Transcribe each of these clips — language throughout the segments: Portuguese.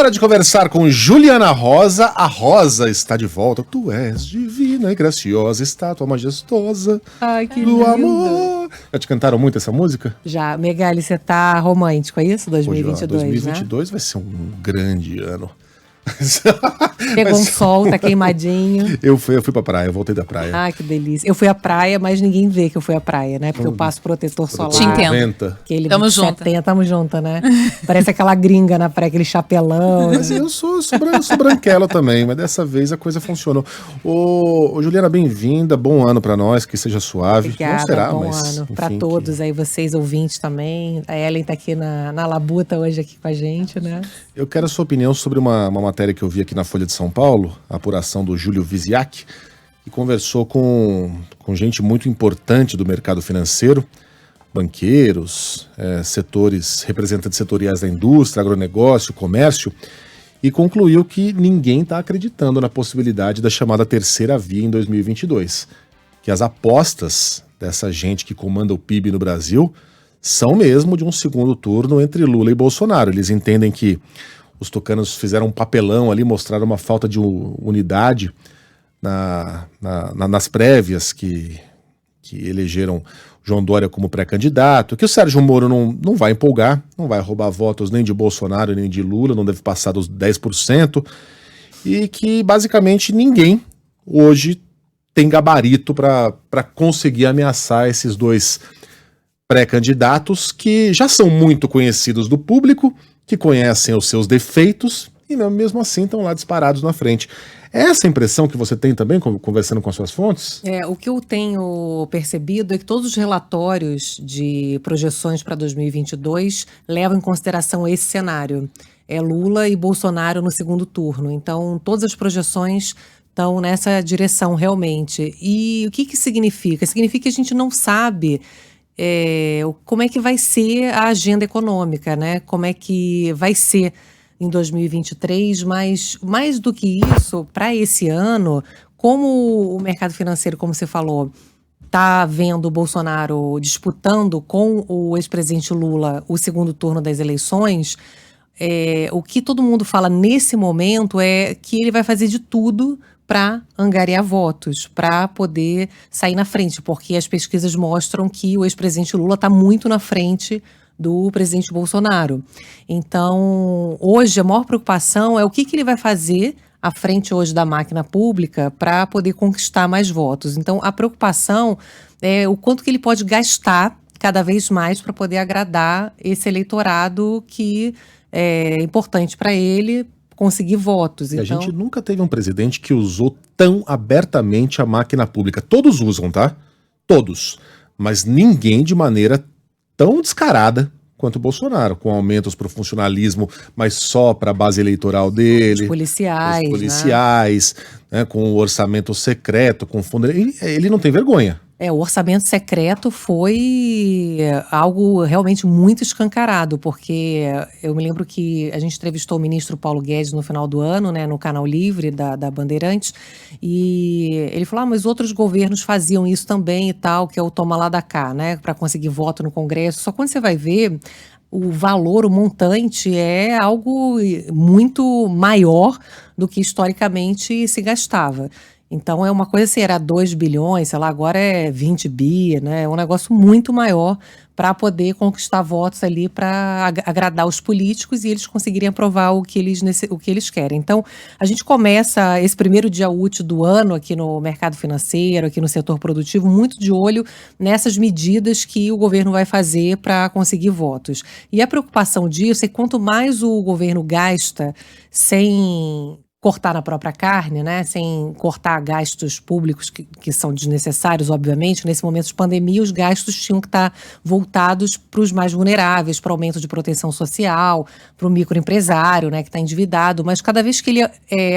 Hora de conversar com Juliana Rosa. A Rosa está de volta. Tu és divina e graciosa, estátua majestosa. Ai, que do lindo. Amor. Já te cantaram muito essa música? Já. Megali, você tá romântico, é isso? 2022, 2022 vai ser um grande ano. Pegou um sol, tá queimadinho. Eu fui pra praia, eu voltei da praia. Ai, que delícia. Eu fui à praia, mas ninguém vê que eu fui à praia, né? Porque eu passo protetor solar. Te entendo. Aquele Tamo junto. 70, tamo junto, né? Parece aquela gringa na praia, aquele chapelão. Mas eu sou branquela também, mas dessa vez a coisa funcionou. Ô Juliana, bem-vinda, bom ano pra nós, que seja suave. Obrigada, não será, bom mas, ano enfim, pra todos aí, vocês ouvintes também. A Ellen tá aqui na Labuta hoje aqui com a gente, né? Eu quero a sua opinião sobre uma matéria que eu vi aqui na Folha de São Paulo, a apuração do Júlio Viziac, que conversou com gente muito importante do mercado financeiro, banqueiros, representantes setoriais da indústria, agronegócio, comércio, e concluiu que ninguém está acreditando na possibilidade da chamada terceira via em 2022, que as apostas dessa gente que comanda o PIB no Brasil são mesmo de um segundo turno entre Lula e Bolsonaro. Eles entendem que os tucanos fizeram um papelão ali, mostraram uma falta de unidade nas prévias que elegeram João Dória como pré-candidato, que o Sérgio Moro não vai empolgar, não vai roubar votos nem de Bolsonaro nem de Lula, não deve passar dos 10%, e que basicamente ninguém hoje tem gabarito para conseguir ameaçar esses dois pré-candidatos que já são muito conhecidos do público, que conhecem os seus defeitos e mesmo assim estão lá disparados na frente. É essa a impressão que você tem também, conversando com as suas fontes? O que eu tenho percebido é que todos os relatórios de projeções para 2022 levam em consideração esse cenário. É Lula e Bolsonaro no segundo turno. Então, todas as projeções estão nessa direção realmente. E o que significa? Significa que a gente não sabe como é que vai ser a agenda econômica, né? Como é que vai ser em 2023, mas mais do que isso, para esse ano, como o mercado financeiro, como você falou, está vendo o Bolsonaro disputando com o ex-presidente Lula o segundo turno das eleições, o que todo mundo fala nesse momento é que ele vai fazer de tudo para angariar votos, para poder sair na frente, porque as pesquisas mostram que o ex-presidente Lula está muito na frente do presidente Bolsonaro. Então, hoje, a maior preocupação é o que ele vai fazer à frente hoje da máquina pública para poder conquistar mais votos. Então, a preocupação é o quanto que ele pode gastar cada vez mais para poder agradar esse eleitorado que é importante para ele conseguir votos. E a gente nunca teve um presidente que usou tão abertamente a máquina pública. Todos usam, tá? Todos. Mas ninguém de maneira tão descarada quanto o Bolsonaro, com aumentos para o funcionalismo, mas só para a base eleitoral dele. Os policiais, né, com o orçamento secreto, com fundo. Ele não tem vergonha. O orçamento secreto foi algo realmente muito escancarado, porque eu me lembro que a gente entrevistou o ministro Paulo Guedes no final do ano, né, no Canal Livre da Bandeirantes, e ele falou, mas outros governos faziam isso também e tal, que é o toma lá da cá, né, para conseguir voto no Congresso. Só quando você vai ver, o valor, o montante é algo muito maior do que historicamente se gastava. Então é uma coisa assim, era 2 bilhões, sei lá, agora é 20 bi, né? É um negócio muito maior para poder conquistar votos ali, para agradar os políticos e eles conseguirem aprovar o que eles querem. Então, a gente começa esse primeiro dia útil do ano aqui no mercado financeiro, aqui no setor produtivo, muito de olho nessas medidas que o governo vai fazer para conseguir votos. E a preocupação disso é que quanto mais o governo gasta sem cortar na própria carne, né, sem cortar gastos públicos que são desnecessários, obviamente. Nesse momento de pandemia, os gastos tinham que estar voltados para os mais vulneráveis, para o aumento de proteção social, para o microempresário, né, que está endividado. Mas cada vez que ele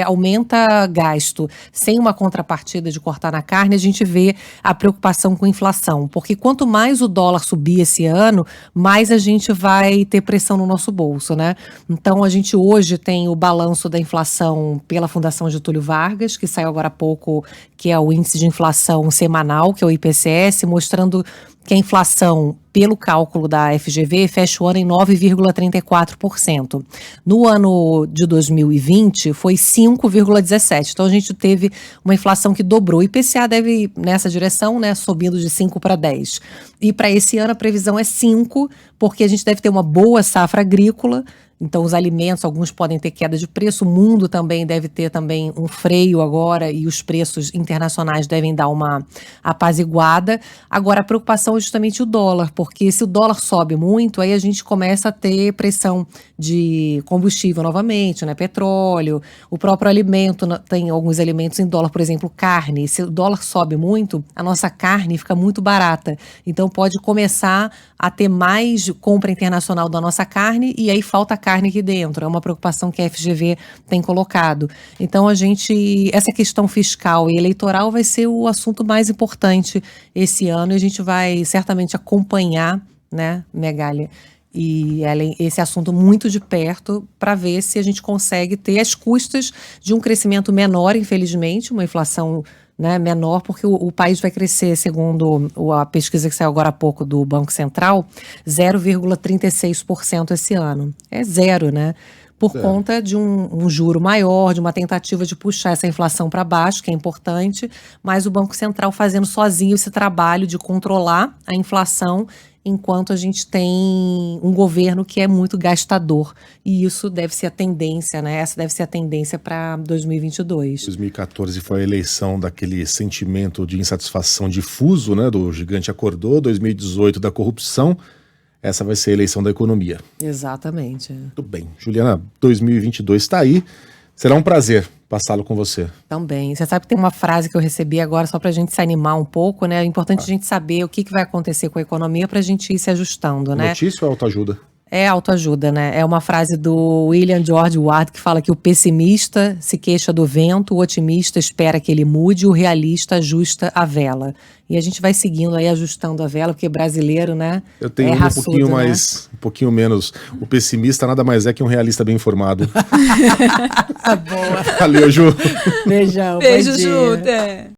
aumenta gasto sem uma contrapartida de cortar na carne, a gente vê a preocupação com a inflação. Porque quanto mais o dólar subir esse ano, mais a gente vai ter pressão no nosso bolso, né? Então, a gente hoje tem o balanço da inflação divulgação pela Fundação Getúlio Vargas, que saiu agora há pouco, que é o Índice de Inflação Semanal, que é o IPCS, mostrando que a inflação, pelo cálculo da FGV, fecha o ano em 9,34%. No ano de 2020, foi 5,17%. Então, a gente teve uma inflação que dobrou. O IPCA deve, nessa direção, né, subindo de 5 para 10. E para esse ano, a previsão é 5, porque a gente deve ter uma boa safra agrícola. Então, os alimentos, alguns podem ter queda de preço, o mundo também deve ter também um freio agora e os preços internacionais devem dar uma apaziguada. Agora, a preocupação é justamente o dólar, porque se o dólar sobe muito, aí a gente começa a ter pressão de combustível novamente, né? Petróleo, o próprio alimento, tem alguns alimentos em dólar, por exemplo, carne. Se o dólar sobe muito, a nossa carne fica muito barata. Então, pode começar a ter mais compra internacional da nossa carne e aí falta carne aqui dentro. É uma preocupação que a FGV tem colocado. Então, essa questão fiscal e eleitoral vai ser o assunto mais importante esse ano e a gente vai certamente acompanhar, né, Megália, e esse assunto muito de perto para ver se a gente consegue ter as custas de um crescimento menor, infelizmente, uma inflação, né, menor, porque o país vai crescer, segundo a pesquisa que saiu agora há pouco do Banco Central, 0,36% esse ano. É zero, né? Por conta de um juro maior, de uma tentativa de puxar essa inflação para baixo, que é importante, mas o Banco Central fazendo sozinho esse trabalho de controlar a inflação, enquanto a gente tem um governo que é muito gastador. E isso deve ser a tendência, né? Essa deve ser a tendência para 2022. 2014 foi a eleição daquele sentimento de insatisfação difuso, né? Do gigante acordou, 2018 da corrupção. Essa vai ser a eleição da economia. Exatamente. Muito bem. Juliana, 2022 está aí. Será um prazer passá-lo com você. Também. Você sabe que tem uma frase que eu recebi agora, só para a gente se animar um pouco, né? É importante a gente saber o que vai acontecer com a economia para a gente ir se ajustando, né? Notícia ou autoajuda? É autoajuda, né? É uma frase do William George Ward que fala que o pessimista se queixa do vento, o otimista espera que ele mude, o realista ajusta a vela. E a gente vai seguindo aí, ajustando a vela, porque brasileiro, né? Eu tenho um pouquinho mais, um pouquinho menos. O pessimista nada mais é que um realista bem informado. Boa. Valeu, Ju. Beijão. Beijo, Ju.